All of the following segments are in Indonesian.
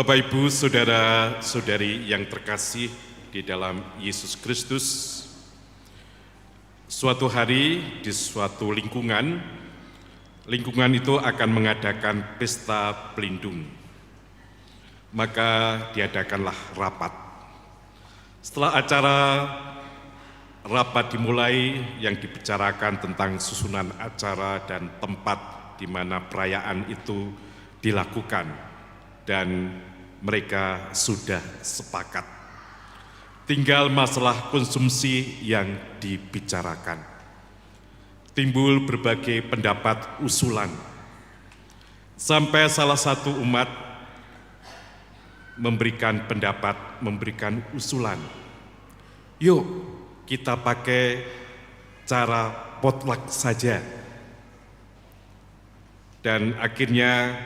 Bapak, Ibu, saudara-saudari yang terkasih di dalam Yesus Kristus, suatu hari di suatu lingkungan itu akan mengadakan pesta pelindung. Maka diadakanlah rapat. Setelah acara rapat dimulai, yang dibicarakan tentang susunan acara dan tempat di mana perayaan itu dilakukan. Dan mereka sudah sepakat. Tinggal masalah konsumsi yang dibicarakan. Timbul berbagai pendapat usulan. Sampai salah satu umat memberikan pendapat, memberikan usulan. Yuk kita pakai cara potluck saja. Dan akhirnya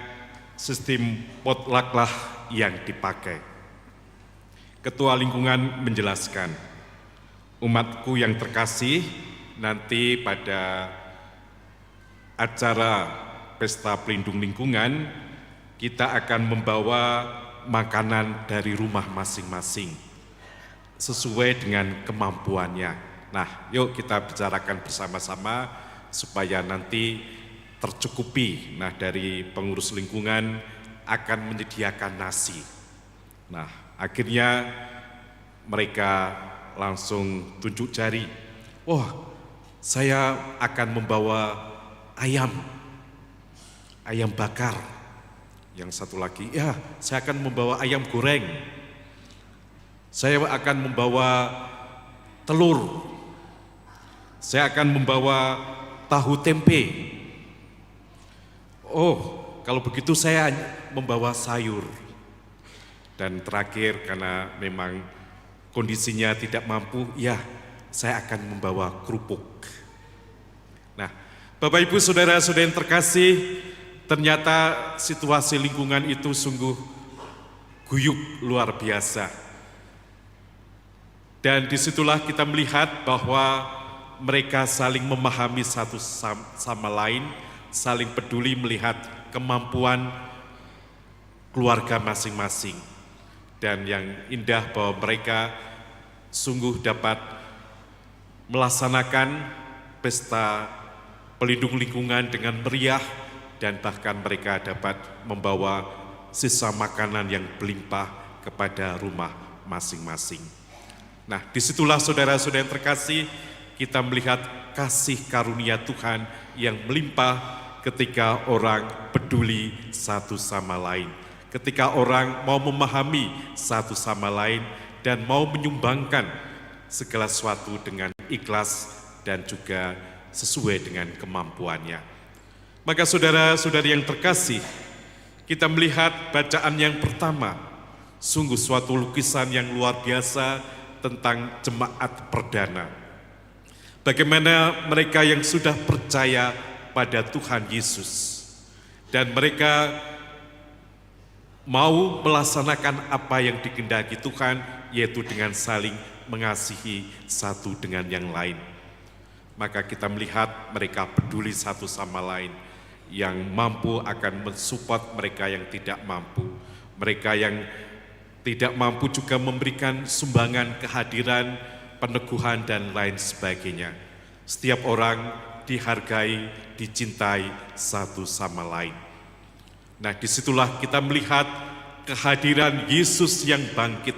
sistem potluck-lah yang dipakai. Ketua lingkungan menjelaskan, umatku yang terkasih, nanti pada acara pesta pelindung lingkungan, kita akan membawa makanan dari rumah masing-masing, sesuai dengan kemampuannya. Nah, yuk kita bicarakan bersama-sama, supaya nanti tercukupi. Nah, dari pengurus lingkungan akan menyediakan nasi. Nah, akhirnya mereka langsung tunjuk jari. Wah, saya akan membawa ayam bakar. Yang satu lagi, ya saya akan membawa ayam goreng. Saya akan membawa telur. Saya akan membawa tahu tempe. Oh, kalau begitu saya membawa sayur. Dan terakhir, karena memang kondisinya tidak mampu, ya saya akan membawa kerupuk. Nah, Bapak, Ibu, saudara-saudara yang terkasih, ternyata situasi lingkungan itu sungguh guyup luar biasa. Dan disitulah kita melihat bahwa mereka saling memahami satu sama lain, saling peduli melihat kemampuan keluarga masing-masing. Dan yang indah bahwa mereka sungguh dapat melaksanakan pesta pelindung lingkungan dengan meriah, dan bahkan mereka dapat membawa sisa makanan yang berlimpah kepada rumah masing-masing. Nah, disitulah saudara-saudara yang terkasih, kita melihat kasih karunia Tuhan yang melimpah ketika orang peduli satu sama lain, ketika orang mau memahami satu sama lain dan mau menyumbangkan segala sesuatu dengan ikhlas dan juga sesuai dengan kemampuannya. Maka saudara-saudari yang terkasih, kita melihat bacaan yang pertama, sungguh suatu lukisan yang luar biasa tentang jemaat perdana. Bagaimana mereka yang sudah percaya pada Tuhan Yesus, dan mereka mau melaksanakan apa yang dikehendaki Tuhan, yaitu dengan saling mengasihi satu dengan yang lain. Maka kita melihat mereka peduli satu sama lain, yang mampu akan mensupport mereka yang tidak mampu, mereka yang tidak mampu juga memberikan sumbangan kehadiran, peneguhan, dan lain sebagainya. Setiap orang dihargai, dicintai satu sama lain. Nah, disitulah kita melihat kehadiran Yesus yang bangkit.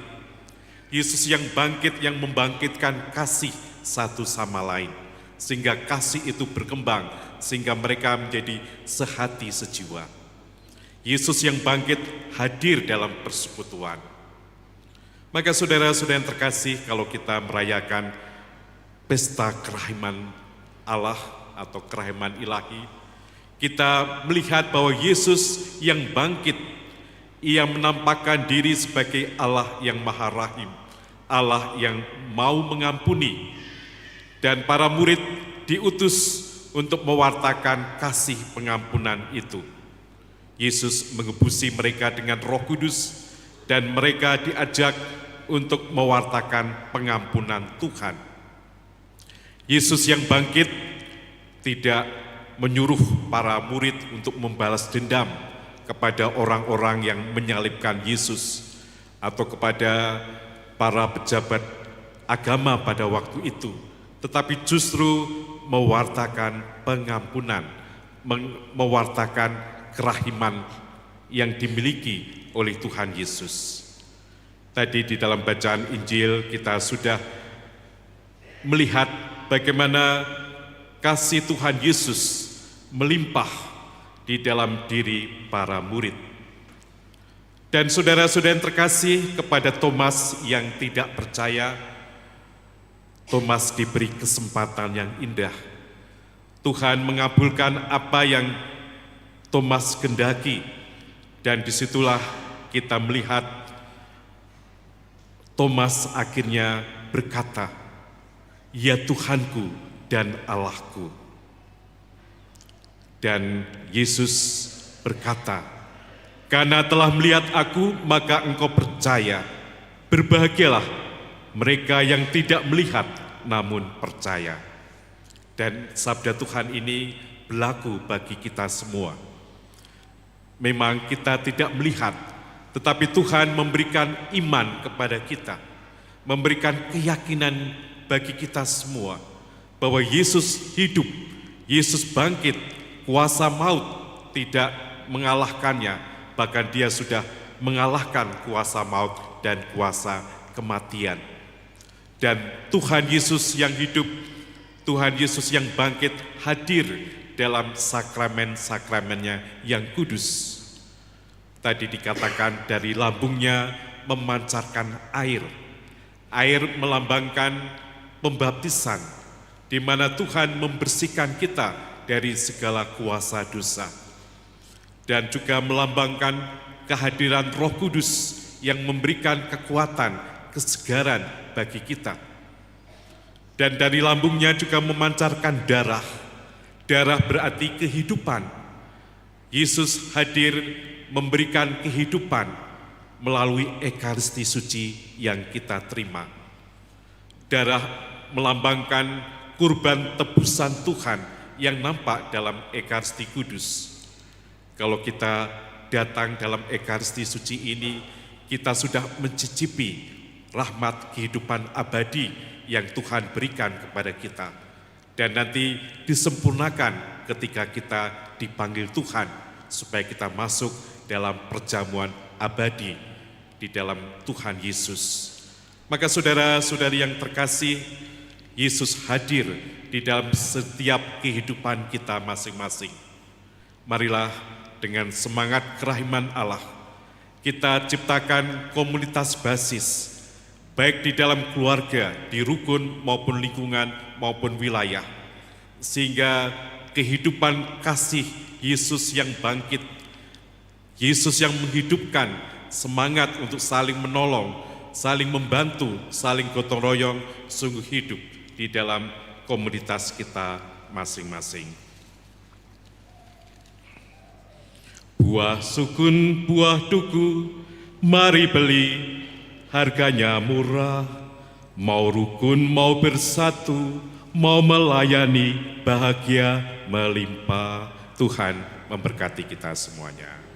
Yesus yang bangkit, yang membangkitkan kasih satu sama lain. Sehingga kasih itu berkembang, sehingga mereka menjadi sehati sejiwa. Yesus yang bangkit hadir dalam persekutuan. Maka saudara-saudara yang terkasih, kalau kita merayakan pesta kerahiman Allah atau kerahiman ilahi, kita melihat bahwa Yesus yang bangkit, ia menampakkan diri sebagai Allah yang Maha Rahim, Allah yang mau mengampuni, dan para murid diutus untuk mewartakan kasih pengampunan itu. Yesus mengebusi mereka dengan Roh Kudus, dan mereka diajak untuk mewartakan pengampunan Tuhan. Yesus yang bangkit tidak menyuruh para murid untuk membalas dendam, kepada orang-orang yang menyalibkan Yesus atau kepada para pejabat agama pada waktu itu, tetapi justru mewartakan pengampunan, mewartakan kerahiman yang dimiliki oleh Tuhan Yesus. Tadi di dalam bacaan Injil kita sudah melihat bagaimana kasih Tuhan Yesus melimpah di dalam diri para murid. Dan saudara-saudara yang terkasih, kepada Thomas yang tidak percaya, Thomas diberi kesempatan yang indah. Tuhan mengabulkan apa yang Thomas kehendaki, dan disitulah kita melihat Thomas akhirnya berkata, "Ya Tuhanku dan Allahku." Dan Yesus berkata, "Karena telah melihat aku, maka engkau percaya. Berbahagialah mereka yang tidak melihat namun percaya." Dan sabda Tuhan ini berlaku bagi kita semua. Memang kita tidak melihat, tetapi Tuhan memberikan iman kepada kita, memberikan keyakinan bagi kita semua bahwa Yesus hidup, Yesus bangkit, kuasa maut tidak mengalahkannya, bahkan dia sudah mengalahkan kuasa maut dan kuasa kematian. Dan Tuhan Yesus yang hidup, Tuhan Yesus yang bangkit hadir dalam sakramen-sakramennya yang kudus. Tadi dikatakan dari lambungnya memancarkan air. Air melambangkan pembaptisan, di mana Tuhan membersihkan kita dari segala kuasa dosa. Dan juga melambangkan kehadiran Roh Kudus yang memberikan kekuatan, kesegaran bagi kita. Dan dari lambungnya juga memancarkan darah. Darah berarti kehidupan. Yesus hadir memberikan kehidupan melalui Ekaristi Suci yang kita terima. Darah melambangkan kurban tebusan Tuhan yang nampak dalam Ekaristi Kudus. Kalau kita datang dalam Ekaristi Suci ini, kita sudah mencicipi rahmat kehidupan abadi yang Tuhan berikan kepada kita. Dan nanti disempurnakan ketika kita dipanggil Tuhan, supaya kita masuk dalam perjamuan abadi di dalam Tuhan Yesus. Maka saudara-saudari yang terkasih, Yesus hadir di dalam setiap kehidupan kita masing-masing. Marilah dengan semangat kerahiman Allah, kita ciptakan komunitas basis, baik di dalam keluarga, di rukun maupun lingkungan maupun wilayah, sehingga kehidupan kasih Yesus yang bangkit, Yesus yang menghidupkan semangat untuk saling menolong, saling membantu, saling gotong royong, sungguh hidup di dalam komunitas kita masing-masing. Buah sukun, buah duku, mari beli, harganya murah. Mau rukun, mau bersatu, mau melayani, bahagia melimpah. Tuhan memberkati kita semuanya.